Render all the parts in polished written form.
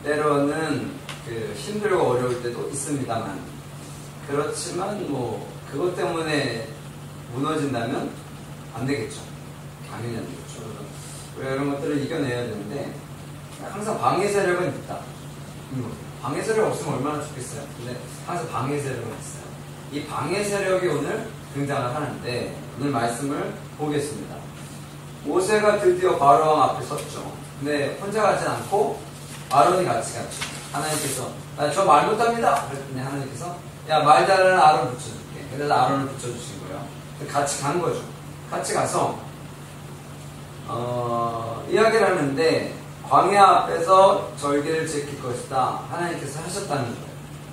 때로는 그 힘들고 어려울 때도 있습니다만, 그렇지만 뭐 그것 때문에 무너진다면 안 되겠죠. 당연히 안 되겠죠. 우리가 이런 것들을 이겨내야 되는데 항상 방해 세력은 있다. 방해 세력 없으면 얼마나 좋겠어요. 근데 항상 방해 세력은 있어요. 이 방해 세력이 오늘 등장을 하는데 오늘 말씀을 보겠습니다. 모세가 드디어 바로왕 앞에 섰죠. 근데 혼자 가진 않고 아론이 같이 갔죠. 하나님께서 저 말 못합니다. 그랬더니 하나님께서 야, 말 잘하는 아론 붙여줄게. 그래서 아론을 붙여주신 거예요. 같이 간 거죠. 같이 가서 이야기를 하는데 광야 앞에서 절기를 지킬 것이다. 하나님께서 하셨다는 거예요.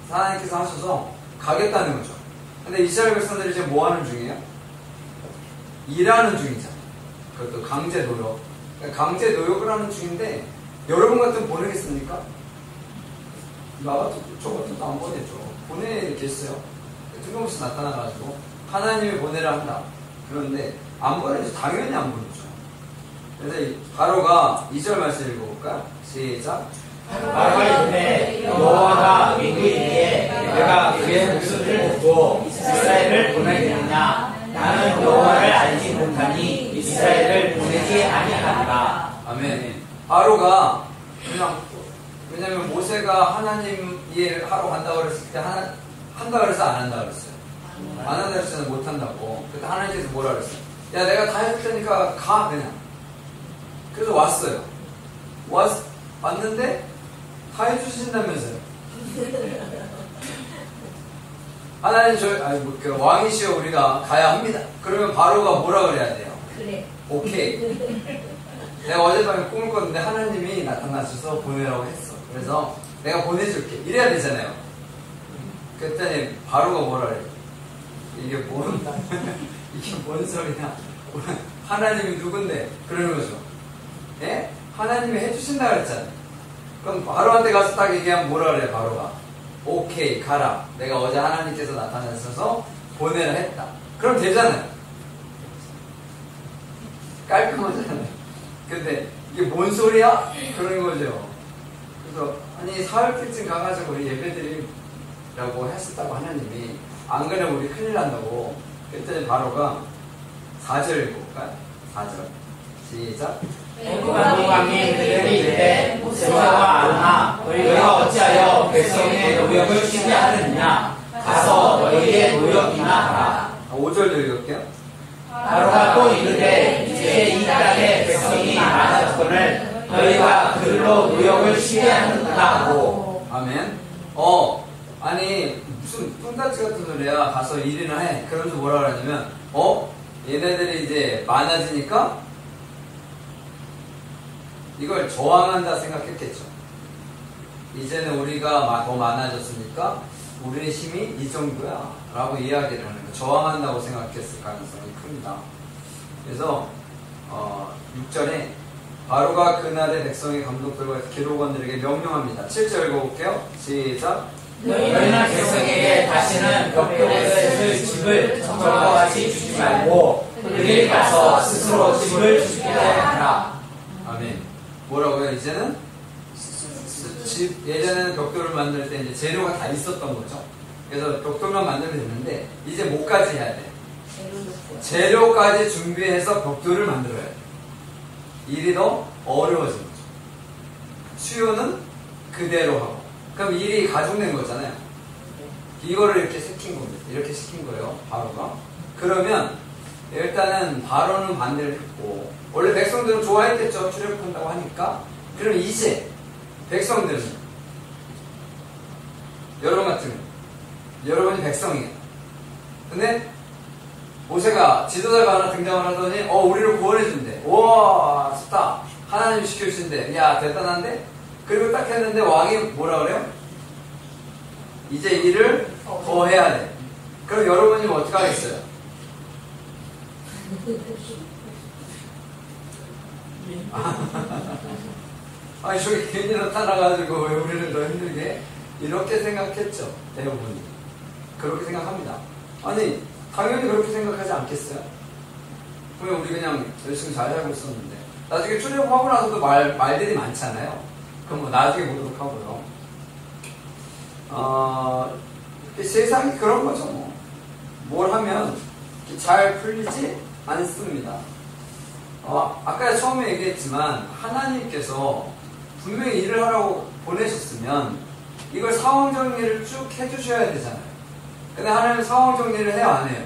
하나님께서 하셔서 가겠다는 거죠. 근데 이스라엘 백성들이 지금 뭐 하는 중이에요? 일하는 중이잖아요. 그것도 강제 노역. 강제 노역을 하는 중인데 여러분 같으면 보내겠습니까? 나 같은 저 같은 거 안 보내죠. 보내겠어요. 뜬금없이 나타나가지고 하나님이 보내라 한다. 그런데 안 보내죠. 당연히 안 보내죠. 그래서 바로가 2절 말씀 읽어볼까요? 시작. 바로가 이르되 여호와가 민구이기에 내가 그의 목소리를 듣고 이스라엘을 보내겠느냐. 나는 여호와를 알지 못하니 이스라엘을 보내지 아니하리라. 아멘. 바로가 그냥, 왜냐면 모세가 하나님 일 하러 간다고 그랬을 때 한다 그래서 안 한다 그랬어요. 안 한다 그랬을 때는 못 한다고. 그때 하나님께서 뭐라 그랬어요? 야, 내가 다 해줄 테니까 가 그냥. 그래서 왔어요. 왔는데 다 해주신다면서요. 하나님 그 왕이시여 우리가 가야 합니다. 그러면 바로가 뭐라 그래야 돼요? 그래. 오케이. 내가 어젯밤에 꿈을 꿨는데 하나님이 나타나셔서 보내라고 했어. 그래서 내가 보내줄게. 이래야 되잖아요. 그랬더니 바로가 뭐라 그래? 이게 뭔 소리냐? 하나님이 누군데? 그러는 거죠. 예? 하나님이 해주신다 그랬잖아요. 그럼 바로한테 가서 딱 얘기하면 뭐라 그래? 바로가 오케이 가라. 내가 어제 하나님께서 나타나셔서 보내라 했다. 그럼 되잖아요. 깔끔하잖아요. 근데 이게 뭔 소리야? 그런 거죠. 그래서 아니 사흘 때쯤 가가지고 우리 예배드리라고 했었다고 하나님이 안 그러면 우리 큰일 난다고. 그랬더니 바로가 4절 읽어볼까요? 4절 시작. 왕이 그들에게 이르되 모세와 아론아 너희가 어찌하여 백성의 노역을 쉬게 하느냐. 가서 너희의 노역이나 하라. 5절도 읽을게요. 바로가 또 이르되 이제 이 땅에 백성이 많아졌거늘 너희가 그들로 노역을 쉬게 하는구나 하고. 아멘. 아니 무슨 뚱같이 같은 소리야. 가서 일이나 해. 그러면서 뭐라 그러냐면 얘네들이 이제 많아지니까 이걸 저항한다 생각했겠죠. 이제는 우리가 더 많아졌으니까 우리의 힘이 이 정도야 라고 이야기를 하는 거예요. 저항한다고 생각했을 가능성이 큽니다. 그래서 6절에 바로가 그날의 백성의 감독들과 기록원들에게 명령합니다. 7절 읽어볼게요. 시작. 너희는 백성에게 다시는 벽돌에 쓸 집을 전과 같이 주지 말고 그들이 가서 스스로 집을 짓게 하라. 아멘. 뭐라고요? 이제는 예전에는 벽돌을 만들 때 이제 재료가 다 있었던 거죠. 그래서 벽돌만 만들면 되는데 이제 뭐까지 해야 돼? 재료까지 준비해서 벽돌을 만들어야 돼. 일이 더 어려워진 거죠. 수요는 그대로 하고. 그럼 일이 가중된 거잖아요. 이거를 이렇게 시킨 겁니다. 이렇게 시킨 거예요. 바로가. 그러면 일단은 바로는 반대를 했고, 원래 백성들은 좋아했겠죠. 출애굽한다고 하니까. 그럼 이제 백성들은 여러분 같으면 여러분이 백성이에요. 근데 모세가 지도자가 하나 등장을 하더니 우리를 구원해준대. 우와 좋다. 하나님 시켜주신대. 야 대단한데? 그리고 딱 했는데 왕이 뭐라 그래요? 이제 일을 더 해야 돼. 그럼 여러분이 어떻게 하겠어요? 아니 저기 괜히 나타나가지고 왜 우리를 더 힘들게? 이렇게 생각했죠. 대부분이. 그렇게 생각합니다. 아니 당연히 그렇게 생각하지 않겠어요? 그러면 우리 그냥 열심히 잘 살고 있었는데 나중에 출애굽하고 나서도 말들이 많잖아요. 그럼 뭐 나중에 보도록 하고요. 세상이 그런 거죠. 뭘 하면 잘 풀리지 않습니다. 아까 처음에 얘기했지만 하나님께서 분명히 일을 하라고 보내셨으면 이걸 상황 정리를 쭉 해주셔야 되잖아요. 근데 하나님은 상황 정리를 해요, 안 해요?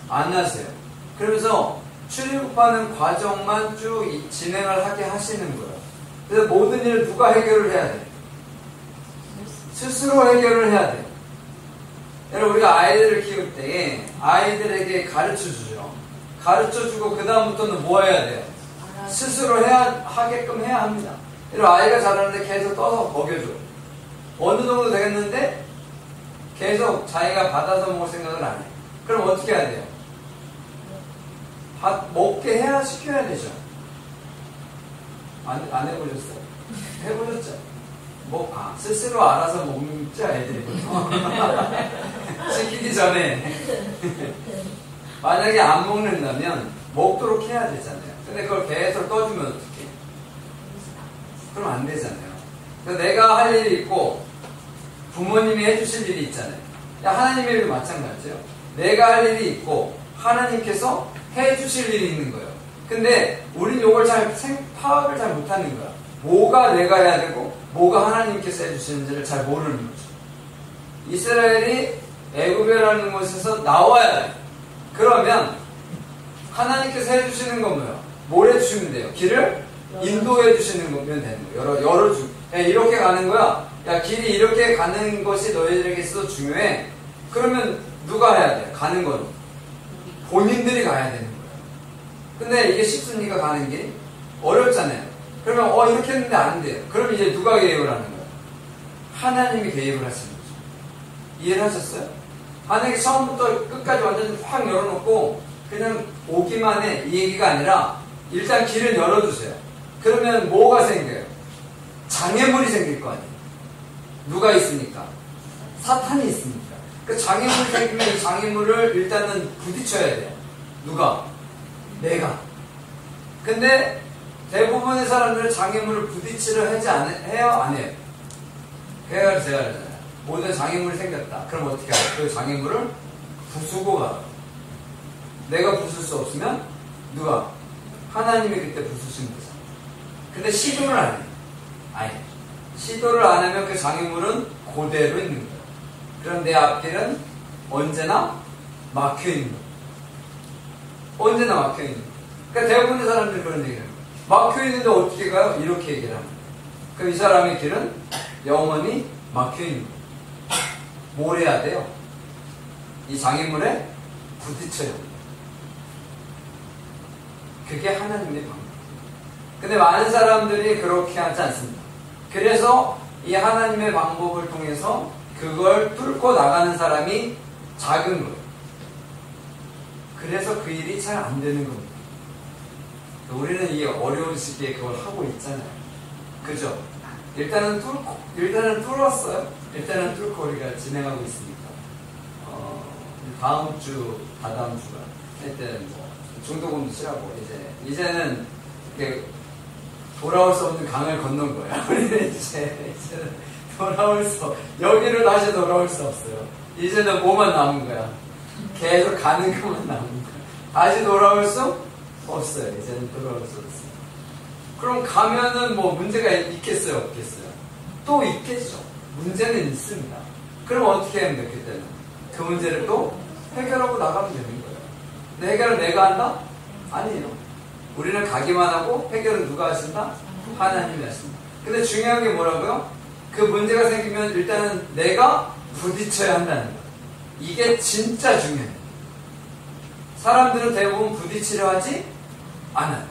안 하세요. 그러면서 출입하는 과정만 쭉 진행을 하게 하시는 거예요. 그래서 모든 일을 누가 해결을 해야 돼요? 스스로 해결을 해야 돼요. 여러분, 우리가 아이들을 키울 때 아이들에게 가르쳐 주죠. 가르쳐 주고 그 다음부터는 뭐 해야 돼요? 스스로 하게끔 해야 합니다. 여러분, 아이가 자라는데 계속 떠서 먹여줘. 어느 정도 되겠는데 계속 자기가 받아서 먹을 생각을 안 해요. 그럼 어떻게 해야 돼요? 먹게 시켜야 되죠. 안 해보셨어요? 해보셨죠? 스스로 알아서 먹자, 애들이. 시키기 전에. 만약에 안 먹는다면 먹도록 해야 되잖아요. 근데 그걸 계속 떠주면 어떡해? 그럼 안 되잖아요. 그래서 내가 할 일이 있고 부모님이 해주실 일이 있잖아요. 하나님의 일도 마찬가지예요. 내가 할 일이 있고 하나님께서 해주실 일이 있는 거예요. 근데 우린 이걸 파악을 잘 못하는 거야. 뭐가 내가 해야 되고 뭐가 하나님께서 해주시는지를 잘 모르는 거죠. 이스라엘이 애굽이라는 곳에서 나와야 돼요. 그러면 하나님께서 해주시는 건 뭐예요? 뭘 해주시면 돼요? 길을 인도해 주시는 거면 되는 거예요. 열어주. 이렇게 가는 거야. 길이 이렇게 가는 것이 너희들에게 있어서 중요해. 그러면 누가 해야 돼요? 가는 건 본인들이 가야 되는 거예요. 근데 이게 쉽습니까? 가는 게 어렵잖아요. 그러면 이렇게 했는데 안 돼요. 그럼 이제 누가 개입을 하는 거예요? 하나님이 개입을 하시는 거죠. 이해를 하셨어요? 하나님이 처음부터 끝까지 완전히 확 열어놓고 그냥 오기만 해, 이 얘기가 아니라 일단 길을 열어주세요. 그러면 뭐가 생겨요? 장애물이 생길 거 아니에요. 누가 있으니까? 사탄이 있으니까. 그 장애물이 생기면 이 장애물을 일단은 부딪혀야 돼요. 누가? 내가. 근데 대부분의 사람들은 장애물을 부딪히려 해요? 안 해요? 그래서 제가 그러잖아요. 모든 장애물이 생겼다. 그럼 어떻게 해요? 그 장애물을 부수고 가. 내가 부술 수 없으면 누가? 하나님이 그때 부수신 거죠. 근데 시도를 안 해요. 아예. 시도를 안 하면 그 장애물은 그대로 있는 거예요. 그럼 내 앞길은 언제나 막혀 있는 거예요. 언제나 막혀 있는 거예요. 그러니까 대부분의 사람들이 그런 얘기를 해요. 막혀 있는데 어떻게 가요? 이렇게 얘기를 합니다. 그럼 이 사람의 길은 영원히 막혀 있는 거예요. 뭘 해야 돼요? 이 장애물에 부딪혀야 돼요. 그게 하나님의 방법. 근데 많은 사람들이 그렇게 하지 않습니다. 그래서 이 하나님의 방법을 통해서 그걸 뚫고 나가는 사람이 작은 거예요. 그래서 그 일이 잘 안 되는 겁니다. 우리는 이 어려운 시기에 그걸 하고 있잖아요. 그죠? 일단은 뚫었어요. 일단은 뚫고 우리가 진행하고 있으니까. 다음 주, 다다음 주가 할 때는 중도금도 치라고 이제는 이렇게 돌아올 수 없는 강을 건넌 거야. 우리는 이제는 여기로 다시 돌아올 수 없어요. 이제는 뭐만 남은 거야? 계속 가는 것만 남은 거야. 다시 돌아올 수 없어요. 이제는 돌아올 수 없어요. 그럼 가면은 뭐 문제가 있겠어요? 없겠어요? 또 있겠죠. 문제는 있습니다. 그럼 어떻게 하면 돼, 그때는? 그 문제를 또 해결하고 나가면 되는 거예요. 근데 해결은 내가 한다? 아니에요. 우리는 가기만 하고 해결은 누가 하신다? 하나님이 하신다. 근데 중요한 게 뭐라고요? 그 문제가 생기면 일단은 내가 부딪혀야 한다는 거예요. 이게 진짜 중요해요. 사람들은 대부분 부딪히려 하지 않아요.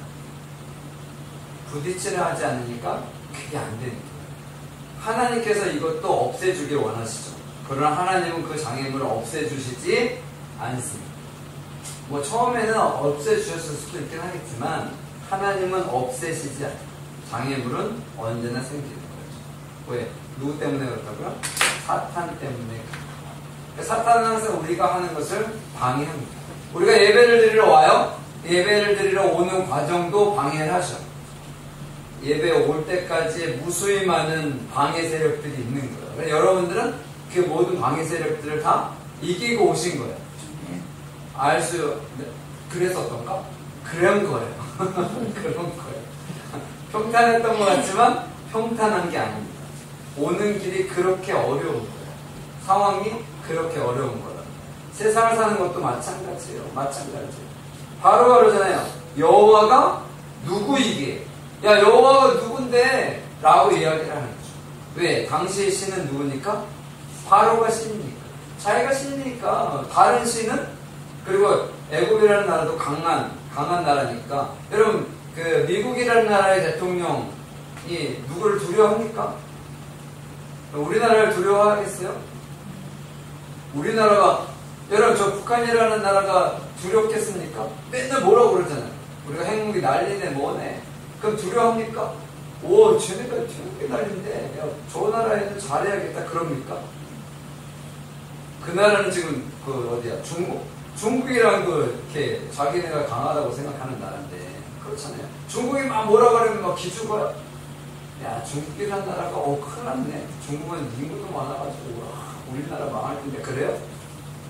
부딪히려 하지 않으니까 그게 안 되는 거예요. 하나님께서 이것도 없애주길 원하시죠. 그러나 하나님은 그 장애물을 없애주시지 않습니다. 뭐 처음에는 없애주셨을 수도 있긴 하겠지만 하나님은 없애시지 않아요. 장애물은 언제나 생기는 거죠. 왜? 누구 때문에 그렇다고요? 사탄 때문에. 사탄은 항상 우리가 하는 것을 방해합니다. 우리가 예배를 드리러 와요. 예배를 드리러 오는 과정도 방해를 하죠. 예배 올 때까지 무수히 많은 방해 세력들이 있는 거예요. 그래서 여러분들은 그 모든 방해 세력들을 다 이기고 오신 거예요. 그랬었던가? 그런 거예요. 그런 거예요. 평탄했던 것 같지만 평탄한 게 아닙니다. 오는 길이 그렇게 어려운 거예요. 상황이 그렇게 어려운 거예요. 세상을 사는 것도 마찬가지예요. 마찬가지예요. 바로잖아요. 여호와가 누구이게? 야, 여호와가 누군데? 라고 이야기를 하는 거죠. 왜? 당시의 신은 누구니까? 바로가 신이니까. 자기가 신이니까. 다른 신은? 그리고 애굽이라는 나라도 강한 나라니까. 여러분, 그 미국이라는 나라의 대통령이 누구를 두려워합니까? 우리나라를 두려워하겠어요? 우리나라가, 여러분, 저 북한이라는 나라가 두렵겠습니까? 맨날 뭐라고 그러잖아요. 우리가 핵무기 날리네 뭐네. 그럼 두려워합니까? 오, 쟤네가 핵무기 날린데 야, 저 나라에는 잘해야겠다 그럽니까? 그 나라는 지금 어디야? 중국이랑 이렇게 자기네가 강하다고 생각하는 나라인데 그렇잖아요. 중국이 막 뭐라 그러면 막 기죽어요. 야, 중국이라는 나라가 큰일 났네. 중국은 인구도 많아가지고 우리나라 망할 텐데. 그래요?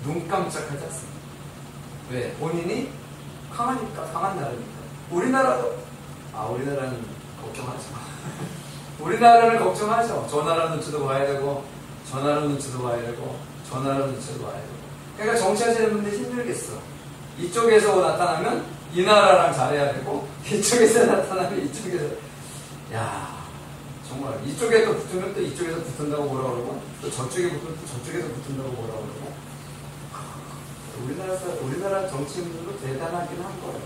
눈 깜짝하지 않습니다. 왜? 본인이 강하니까, 강한 나라니까. 우리나라는 걱정하죠. 우리나라는 걱정하죠. 저 나라 눈치도 봐야 되고, 저 나라 눈치도 봐야 되고, 저 나라 눈치도 봐야 되고. 그러니까 정치하시는 분들이 힘들겠어. 이쪽에서 나타나면 이 나라랑 잘해야 되고, 이쪽에서 나타나면 이쪽에서. 야, 정말 이쪽에 또 붙으면 또 이쪽에서 붙은다고 뭐라 그러고, 또 저쪽에 붙으면 또 저쪽에서 붙은다고 뭐라 그러고. 우리나라 정치인들도 대단하긴 한 거예요.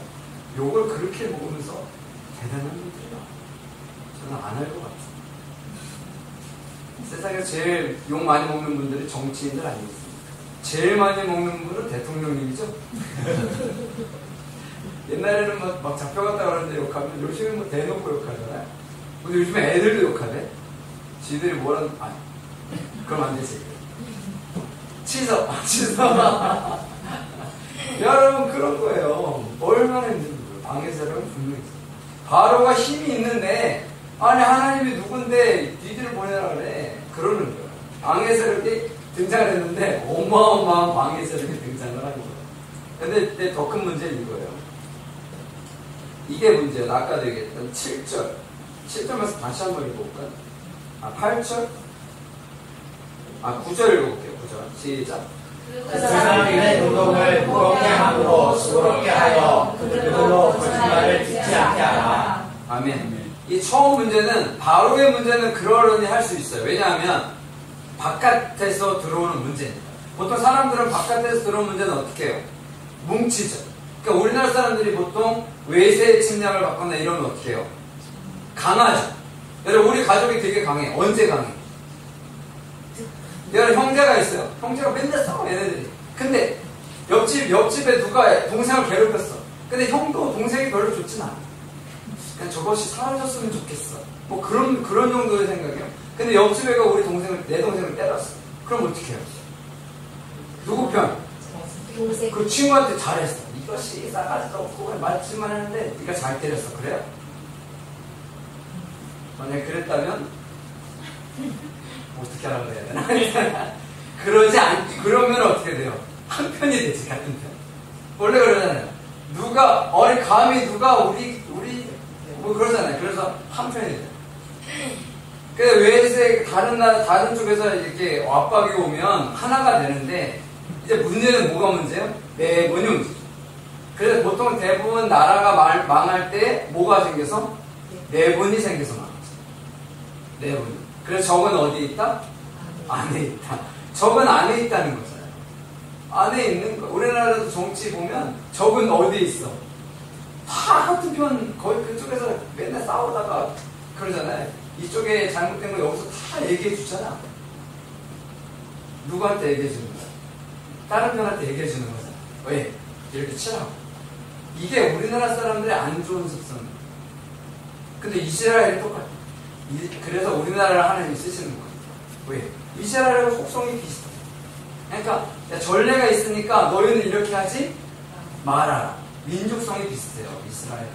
욕을 그렇게 먹으면서 대단한 분들이야. 저는 안 할 것 같아요. 세상에서 제일 욕 많이 먹는 분들이 정치인들 아니겠습니까? 제일 많이 먹는 분은 대통령님이죠. 옛날에는 막 잡혀갔다 그러는데 욕하면 요즘은 뭐 대놓고 욕하잖아요. 근데 요즘에 애들도 욕하대. 지들이 뭐라는, 그럼 안 되지. 취소. 여러분, 그런 거예요. 얼마나 힘든 거예요. 방해 세력은 분명히 있어요. 바로가 힘이 있는데, 아니, 하나님이 누군데 니들을 보내라 그래. 그러는 거예요. 방해 세력이 등장을 했는데, 어마어마한 방해 세력이 등장을 하는 거예요. 근데 더 큰 문제는 이거예요. 이게 문제예요. 아까도 얘기했던 7절. 7절에서 다시 한번 읽어볼까요? 8절? 9절 읽어볼게요. 9절. 시작. 그 사람들의 노동을 무겁게 함으로 수고롭게 하여 그들로 거짓말을 듣지 않게 하라. 아멘. 이 처음 문제는, 바로의 문제는 그러려니 할 수 있어요. 왜냐하면 바깥에서 들어오는 문제입니다. 보통 사람들은 바깥에서 들어오는 문제는 어떻게 해요? 뭉치죠. 그러니까 우리나라 사람들이 보통 외세의 침략을 받거나 이러면 어떻게 해요? 강하죠. 여러분, 우리 가족이 되게 강해. 언제 강해? 여러분, 형제가 있어요. 형제가 맨날 싸워, 얘네들이. 근데 옆집에 누가 동생을 괴롭혔어. 근데 형도 동생이 별로 좋진 않아. 그냥 저것이 사라졌으면 좋겠어. 뭐 그런 정도의 생각이에요. 근데 옆집 애가 내 동생을 때렸어. 그럼 어떻게 해요? 누구 편? 그 친구한테 잘했어. 이것이 싸가지도 없고 맞지만 하는데 네가 잘 때렸어. 그래요? 만약에 그랬다면 어떻게 하라고 해야 되나? 그러면 어떻게 돼요? 한 편이 되지, 같은 편. 원래 그러잖아요. 감히 누가 우리 뭐 그러잖아요. 그래서 한 편이 돼요. 그래서 외세 다른 쪽에서 이렇게 압박이 오면 하나가 되는데, 이제 문제는 뭐가 문제예요? 내분이 문제죠. 그래서 보통 대부분 나라가 망할 때 뭐가 생겨서? 내분이 생겨서 망하죠. 내분. 그래서 적은 어디에 있다? 안에 있다. 적은 안에 있다는 거잖아요. 안에 있는 거. 우리나라도 정치 보면 적은 어디에 있어? 다 같은 편, 거의 그쪽에서 맨날 싸우다가 그러잖아요. 이쪽에 잘못된 거 여기서 다 얘기해 주잖아. 누구한테 얘기해 주는 거야? 다른 편한테 얘기해 주는 거잖아. 왜? 이렇게 치라고. 이게 우리나라 사람들의 안 좋은 습성이에요. 근데 이스라엘이 똑같아. 그래서 우리나라를 하나님이 쓰시는 거예요. 왜? 이스라엘과 속성이 비슷해. 그러니까 전례가 있으니까 너희는 이렇게 하지 말아라. 민족성이 비슷해요. 이스라엘.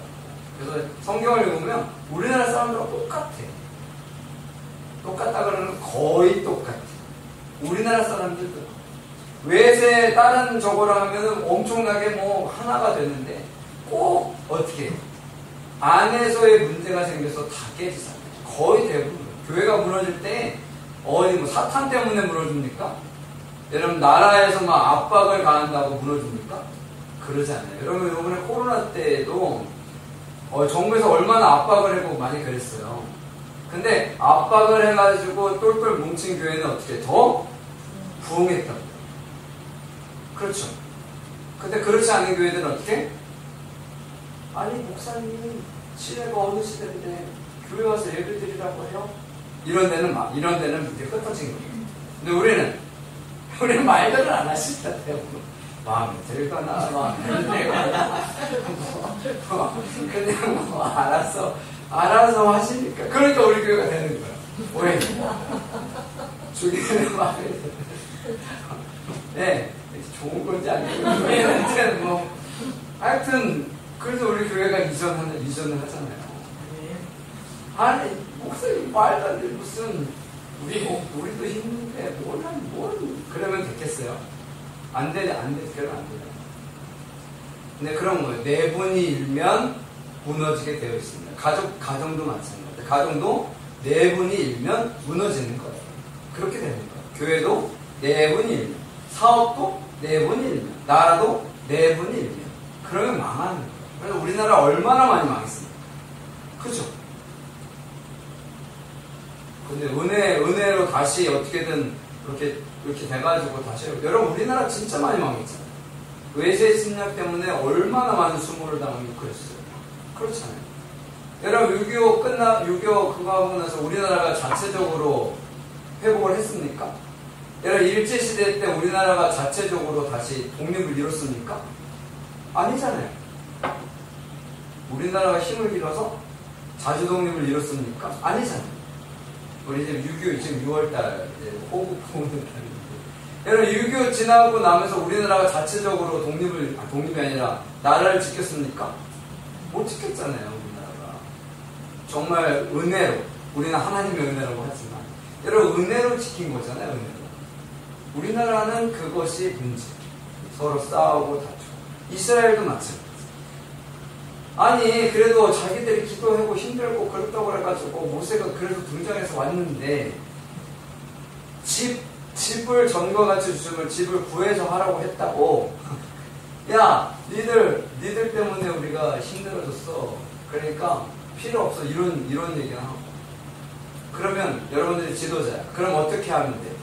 그래서 성경을 읽으면 우리나라 사람들하고 똑같아. 똑같다 그러면 거의 똑같아. 우리나라 사람들도 외세 다른 저거라 하면은 엄청나게 뭐 하나가 되는데 꼭 어떻게 해요? 안에서의 문제가 생겨서 다 깨지잖아요. 거의 대부분 교회가 무너질 때 어디 뭐 사탄 때문에 무너집니까? 여러분 나라에서 막 압박을 가한다고 무너집니까? 그러지 않아요. 여러분 이번에 코로나 때에도 정부에서 얼마나 압박을 하고 많이 그랬어요. 근데 압박을 해가지고 똘똘 뭉친 교회는 어떻게 더 부흥했다고. 그렇죠. 근데 그렇지 않은 교회들은 어떻게? 아니 목사님 시대가 어느 시대인데 교회 와서 예배 드리라고 해요? 이런 데는 이제 흩어진 거예요. 근데 우리는 말들을 안 하실 것 같아요. 마음에 들거나 마음에 안 들거나 그냥 뭐 알아서 하시니까 그러니까 우리 교회가 되는 거야. 왜? 죽이는 마음에 네 좋은 건지 아니면 뭐 하여튼 그래서 우리 교회가 이전을 하잖아요. 아니 목사님 말도 안 돼. 무슨 우리도 힘든데 뭘 그러면 됐겠어요? 안 돼, 그러면 안 돼요. 근데 그런 거예요. 네 분이 일면 무너지게 되어 있습니다. 가정도 마찬가지입니다. 가정도 네 분이 일면 무너지는 거예요. 그렇게 되는 거예요. 교회도 네 분이 일면, 사업도 네 분이 일면, 나라도 네 분이 일면, 그러면 망하는 거예요. 그래서 우리나라 얼마나 많이 망했습니까? 그죠? 근데 은혜로 다시 어떻게든 이렇게 돼가지고 다시 여러분 우리나라 진짜 많이 망했잖아요. 외세 침략 때문에 얼마나 많은 수모를 당하고 그랬어요. 그렇잖아요. 여러분 6.25 그거 하고 나서 우리나라가 자체적으로 회복을 했습니까? 여러분 일제시대 때 우리나라가 자체적으로 다시 독립을 이뤘습니까? 아니잖아요. 우리나라가 힘을 빌어서 자주독립을 이뤘습니까? 아니잖아요. 우리 지금 6월달 호국 보는 여러분 6.25 지나고 나면서 우리나라가 자체적으로 독립이 아니라 나라를 지켰습니까? 못 지켰잖아요. 우리나라가 정말 은혜로 우리는 하나님의 은혜라고 하지만 여러분 은혜로 지킨 거잖아요. 은혜로 우리나라는 그것이 문제. 서로 싸우고 다투고 이스라엘도 마찬가지. 아니 그래도 자기들이 기도하고 힘들고 그렇다고 그래가지고 모세가 그래도 등장해서 왔는데 집을 전과 같이 주시면 집을 구해서 하라고 했다고. 야 니들 때문에 우리가 힘들어졌어. 그러니까 필요 없어. 이런 얘기를 하고. 그러면 여러분들이 지도자야. 그럼 어떻게 하면 돼?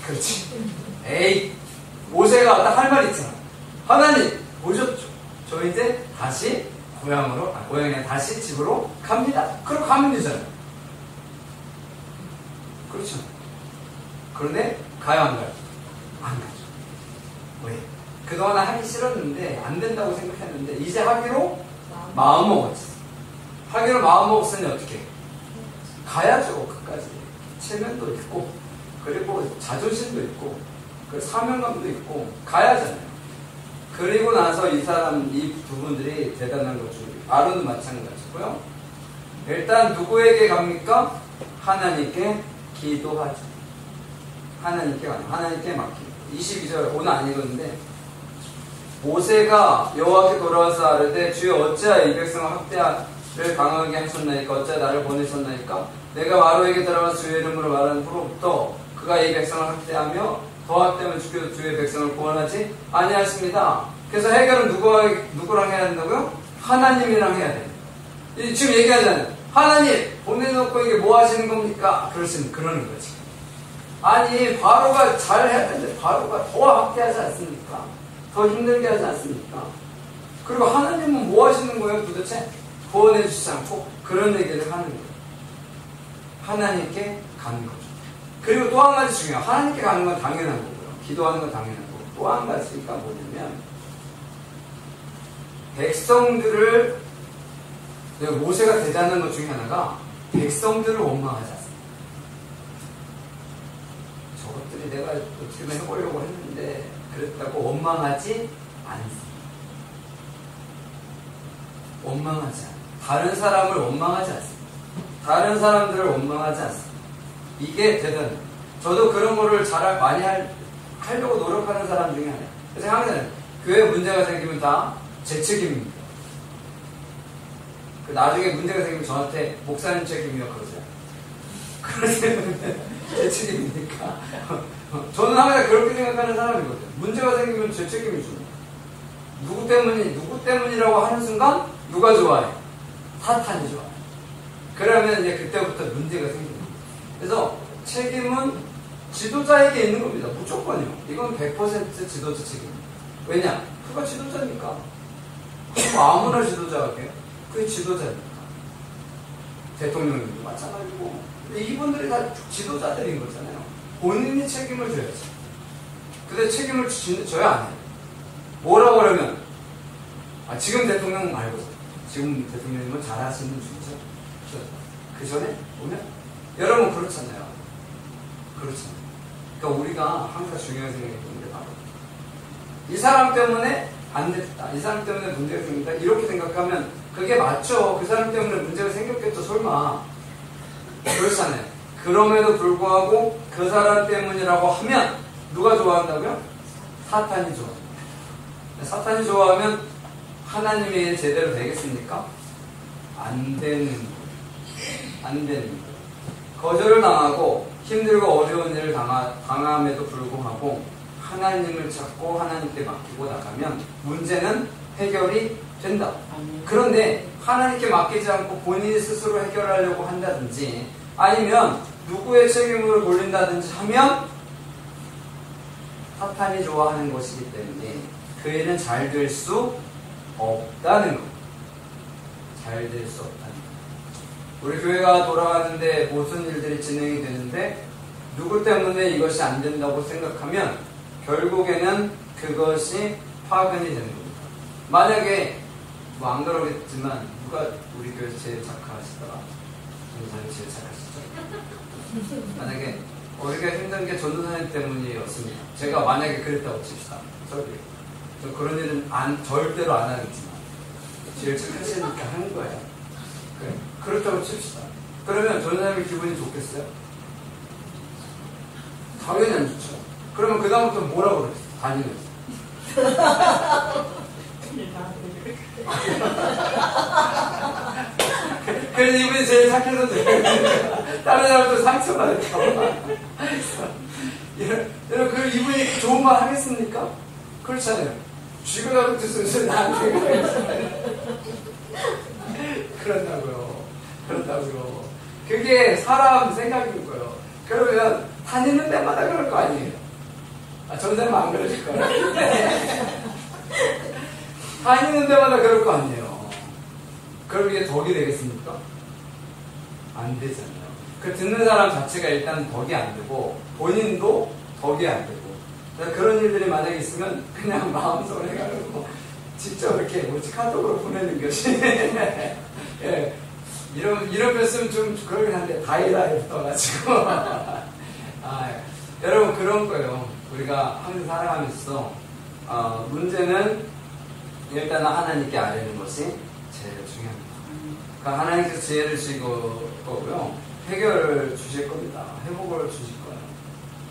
그렇지. 에이 모세가 딱 할 말 있잖아. 하나님 보셨죠? 저 이제 다시 고향이 아니라 다시 집으로 갑니다. 그럼 가면 되잖아요. 그렇죠. 그런데 가요 안 가요? 안 가죠. 왜? 그동안 하기 싫었는데 안 된다고 생각했는데 이제 하기로 마음 먹었지. 하기로 마음 먹었으니 어떻게? 가야죠. 끝까지. 체면도 있고 그리고 자존심도 있고 그 사명감도 있고 가야잖아요. 그리고 나서 이 두 분들이 대단한 거죠. 아론은 마찬가지고요. 일단 누구에게 갑니까? 하나님께 기도하죠. 하나님께 맡깁니다. 22절 오늘 안 읽었는데 모세가 여호와께 돌아와서 아뢰되 주여 어찌하여 이 백성을 학대를 강하게 하셨나이까 어찌하여 나를 보내셨나이까 내가 마로에게 들어가서 주의 이름으로 말하는 후로부터 그가 이 백성을 학대하며 더 학대하면 주께서 주의 백성을 구원하지 아니하십니다. 그래서 해결은 누구랑 해야 된다고요? 하나님이랑 해야 돼요. 지금 얘기하잖아요. 하나님 보내놓고 이게 뭐 하시는 겁니까? 그러는 거지. 아니 바로가 잘 해야 되는데 바로가 더 학대하지 않습니까? 더 힘들게 하지 않습니까? 그리고 하나님은 뭐 하시는 거예요 도대체? 구원해 주시지 않고 그런 얘기를 하는 거예요. 하나님께 가는 거죠. 그리고 또 한 가지 중요해요. 하나님께 가는 건 당연한 거고요. 기도하는 건 당연한 거고 또 한 가지가 뭐냐면 백성들을 모세가 대단한 것 중에 하나가 백성들을 원망하지 않습니다. 저것들이 내가 어떻게든 해보려고 했는데 그랬다고 원망하지 않습니다. 원망하지 않아요. 다른 사람을 원망하지 않습니다. 다른 사람들을 원망하지 않습니다. 이게 대단해요. 저도 그런 거를 많이 하려고 노력하는 사람 중에 하나예요. 그래서 항상 교회에 문제가 생기면 다 제 책임입니다. 나중에 문제가 생기면 저한테 목사님 책임이요 그러세요. 그러세요. 제 책임입니까? 저는 항상 그렇게 생각하는 사람이거든요. 문제가 생기면 제 책임이죠. 누구 때문이라고 하는 순간 누가 좋아해? 사탄이 좋아해. 그러면 이제 그때부터 문제가 생깁니다. 그래서 책임은 지도자에게 있는 겁니다. 무조건이요. 이건 100% 지도자 책임입니다. 왜냐? 그가 지도자니까. 뭐 아무나 지도자가 돼요? 그게 지도자니까. 대통령님도 마찬가지고. 이분들이 다 지도자들인 거잖아요. 본인이 책임을 져야지. 근데 책임을 져야 안 해요. 뭐라고 그러면, 지금 대통령 말고, 지금 대통령님은 잘하시는 중이죠. 그 전에 보면, 여러분 그렇잖아요. 그렇잖아요. 그러니까 우리가 항상 중요한 생각했던 게 바로, 이 사람 때문에 안 됐다. 이 사람 때문에 문제가 생긴다. 이렇게 생각하면, 그게 맞죠. 그 사람 때문에 문제가 생겼겠죠. 설마. 그렇잖아요. 그럼에도 불구하고 그 사람 때문이라고 하면 누가 좋아한다고요? 사탄이 좋아합니다. 사탄이 좋아하면 하나님의 일 제대로 되겠습니까? 안 되는 거예요. 안 되는 거예요. 거절을 당하고 힘들고 어려운 일을 당함에도 불구하고 하나님을 찾고 하나님께 맡기고 나가면 문제는 해결이 된다. 그런데 하나님께 맡기지 않고 본인이 스스로 해결하려고 한다든지 아니면 누구의 책임으로 돌린다든지 하면 사탄이 좋아하는 것이기 때문에 그 일은 잘 될 수 없다는 것. 잘 될 수 없다는 것. 우리 교회가 돌아가는데 무슨 일들이 진행이 되는데 누구 때문에 이것이 안 된다고 생각하면 결국에는 그것이 파근이 되는 겁니다. 만약에 뭐 안 그러겠지만 누가 우리 교회에서 제일 착하시더라? 전도사님 제일 착하시죠? 만약에 우리가 힘든 게 전도사님 때문이었습니다. 제가 만약에 그랬다고 칩시다. 저 그런 일은 절대로 안 하겠지만 제일 착하시니까 하는 거예요. 그래. 그렇다고 칩시다. 그러면 전도사님의 기분이 좋겠어요? 당연히 안 좋죠. 그러면 그 다음부터 뭐라고 그랬어요? 다니면서. 그래서 이분이 제일 착해서 다른 사람도 상처받을까 봐. 여러분, 그 이분이 좋은 말 하겠습니까? 그렇잖아요. 쥐가 가고 듣으면서 나한테 그런다고요. 그게 사람 생각인 거예요. 그러면 다니는 데마다 그럴 거 아니에요. 전사님 안 그러실 거예요. 다니는 데마다 그럴 거 아니에요. 그럼 이게 덕이 되겠습니까? 안 되잖아요. 그 듣는 사람 자체가 일단 덕이 안 되고 본인도 덕이 안 되고 그런 일들이 만약에 있으면 그냥 마음속으로 해가지고 직접 이렇게 카톡으로 보내는 것이 예, 이런 말씀 좀 그러긴 한데 다이다이 붙어가지고 여러분 그런 거예요. 우리가 항상 살아가면서 문제는 일단은 하나님께 아뢰는 것이 제일 중요합니다. 그러니까 하나님께서 지혜를 주실 거고요. 해결을 주실 겁니다. 회복을 주실 거예요.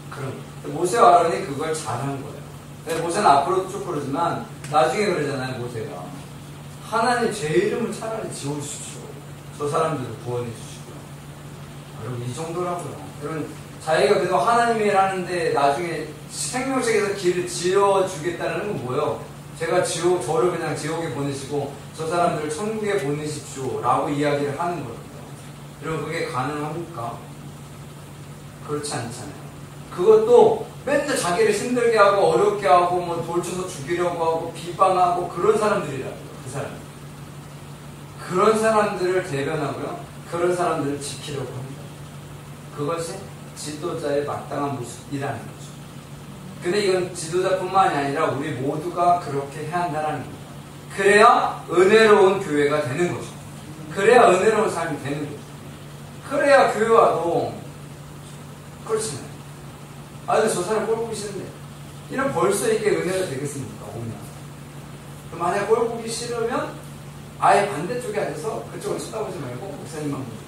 그럼 모세와 아론이 그걸 잘한 거예요. 모세는 앞으로도 쭉 그러지만 나중에 그러잖아요. 모세가 하나님 제 이름을 차라리 지워주십시오. 저 사람들을 구원해 주시고요. 여러분 이 정도라고요. 여러분 자기가 그래도 하나님의 일 하는데 나중에 생명책에서 길을 지어주겠다는 건 뭐예요? 제가 저를 그냥 지옥에 보내시고 저 사람들을 천국에 보내십시오 라고 이야기를 하는 거예요. 여러분 그게 가능합니까? 그렇지 않잖아요. 그것도 맨날 자기를 힘들게 하고 어렵게 하고 뭐 돌쳐서 죽이려고 하고 비방하고 그런 사람들이라고요. 그 사람들. 그런 사람들을 대변하고요. 그런 사람들을 지키려고 합니다. 그것이 지도자의 마땅한 모습이라는 거죠. 근데 이건 지도자뿐만이 아니라 우리 모두가 그렇게 해야 한다는 겁니다. 그래야 은혜로운 교회가 되는 거죠. 그래야 은혜로운 삶이 되는 거죠. 그래야 교회와도 그렇잖아요. 근데 저 사람 꼴 보기 싫은데 이런 벌써 이게 은혜가 되겠습니까? 오면 만약 꼴 보기 싫으면 아예 반대쪽에 앉아서 그쪽을 쳐다보지 말고 목사님만 보고.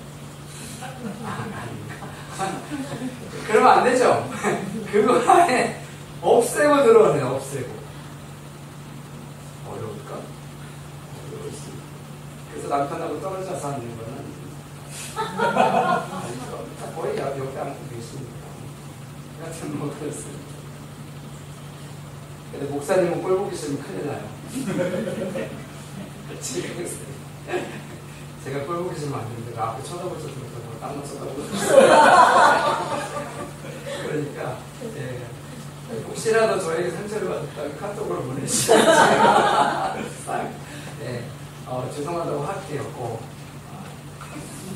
아닌가? 그러면 안 되죠. 그거 아예 없애고 들어오네요. 없애고. 어려울까? 어려울 수 있다. 그래서 남편하고 떨어져 사는 거는 아니죠. 거의 옆에 앉고 계시니까. 같은 뭐 그렇습니다. 근데 목사님은 꼴 보기 싫으면 큰일 나요. 제가 꼴 보기 싫으면 안 되는데 앞에 쳐다볼 줄 못하고 딴거 쳐다보고 그러니까 예, 혹시라도 저에게 상처를 받았다면 카톡으로 보내주시면 예, 죄송하다고 할게요.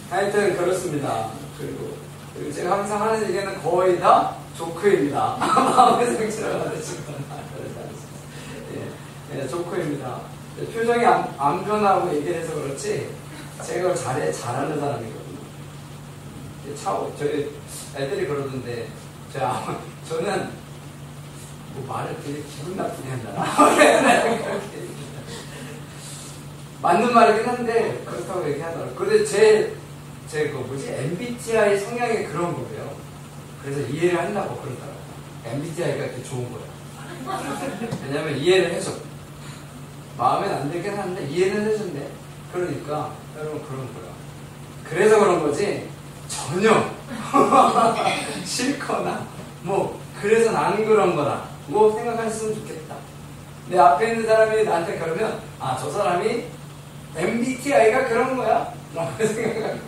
하여튼 그렇습니다. 그리고 제가 항상 하는 얘기는 거의 다 조크입니다. 마음의 상처를 받으시거나 그러지 않습니다. 예, 조크입니다. 표정이 안 변하고 얘기를 해서 그렇지 제가 그걸 잘하는 사람이거든요. 저희 애들이 그러던데 저는 뭐 말을 되게 기분 나쁘게 한다. 맞는 말이긴 한데 그렇다고 얘기하더라고요. 근데 제 MBTI 성향이 그런 거예요. 그래서 이해를 한다고 그러더라고요. MBTI가 이렇게 좋은 거예요. 왜냐면 이해를 해줘. 마음엔 안 들긴 하는데 이해는 해준대. 그러니까 여러분 그런 거야. 그래서 그런 거지 전혀 싫거나 뭐 그래서 나는 그런 거다 뭐 생각했으면 좋겠다. 내 앞에 있는 사람이 나한테 그러면 저 사람이 MBTI가 그런 거야 라고 생각하고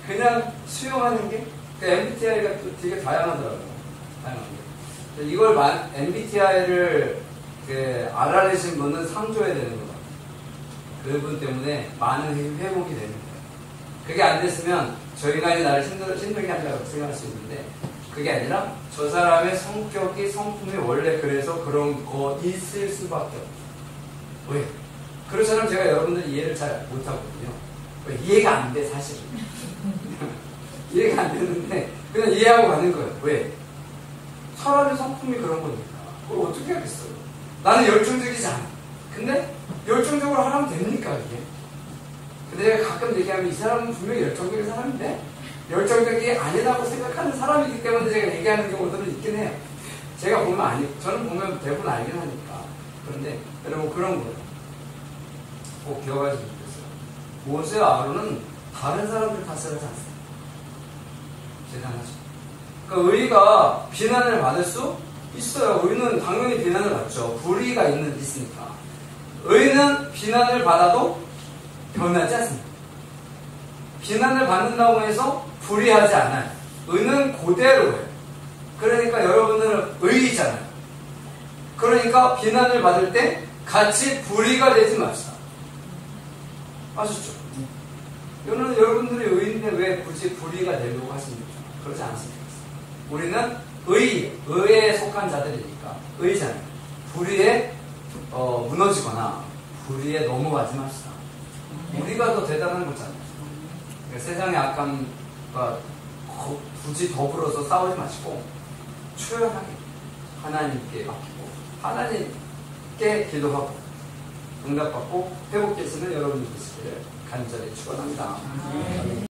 그냥 수용하는 게 그 MBTI가 또 되게 다양하더라고요. 다양한 게. 이걸 MBTI를 알아내신 분은 상 줘야 되는 거다. 그분 때문에 많은 회복이 되는 거예요. 그게 안 됐으면 저 인간이 나를 힘들게 한다고 생각할 수 있는데 그게 아니라 저 사람의 성격이 성품이 원래 그래서 그런 거 있을 수밖에 없어요. 왜? 그렇잖아요. 제가 여러분들 이해를 잘 못하거든요. 왜? 이해가 안 돼 사실은. 이해가 안 되는데 그냥 이해하고 가는 거예요. 왜? 사람의 성품이 그런 거니까. 그걸 어떻게 하겠어요? 나는 열정적이지 않아. 근데 열정적으로 하면 됩니까 이게? 근데 제가 가끔 얘기하면 이 사람은 분명히 열정적인 사람인데 열정적이 아니라고 생각하는 사람이기 때문에 제가 얘기하는 경우들은 있긴 해요. 제가 보면 저는 보면 대부분 알긴 하니까. 그런데 여러분 그런 거예요. 꼭 기억하시면 좋겠어요. 모세와 아론은 다른 사람들 탓을 하지 않습니다. 대단하죠. 그러니까 의가 비난을 받을 수 있어요. 의는 당연히 비난을 받죠. 불의가 있으니까. 의는 비난을 받아도 변하지 않습니다. 비난을 받는다고 해서 불의하지 않아요. 의는 그대로예요. 그러니까 여러분들은 의이잖아요. 그러니까 비난을 받을 때 같이 불의가 되지 맙시다. 아셨죠? 이거는 여러분들이 의인데 왜 굳이 불의가 되려고 하십니까? 그러지 않습니다. 우리는 의에 속한 자들이니까 의잖아요. 불의에 무너지거나 불의에 넘어가지 맙시다. 우리가 더 대단한 거잖아요. 그러니까 세상의 악함과 굳이 더불어서 싸우지 마시고 초연하게 하나님께 맡기고 하나님께 기도하고 응답받고 회복되시는 여러분이 되시기를 간절히 축원합니다.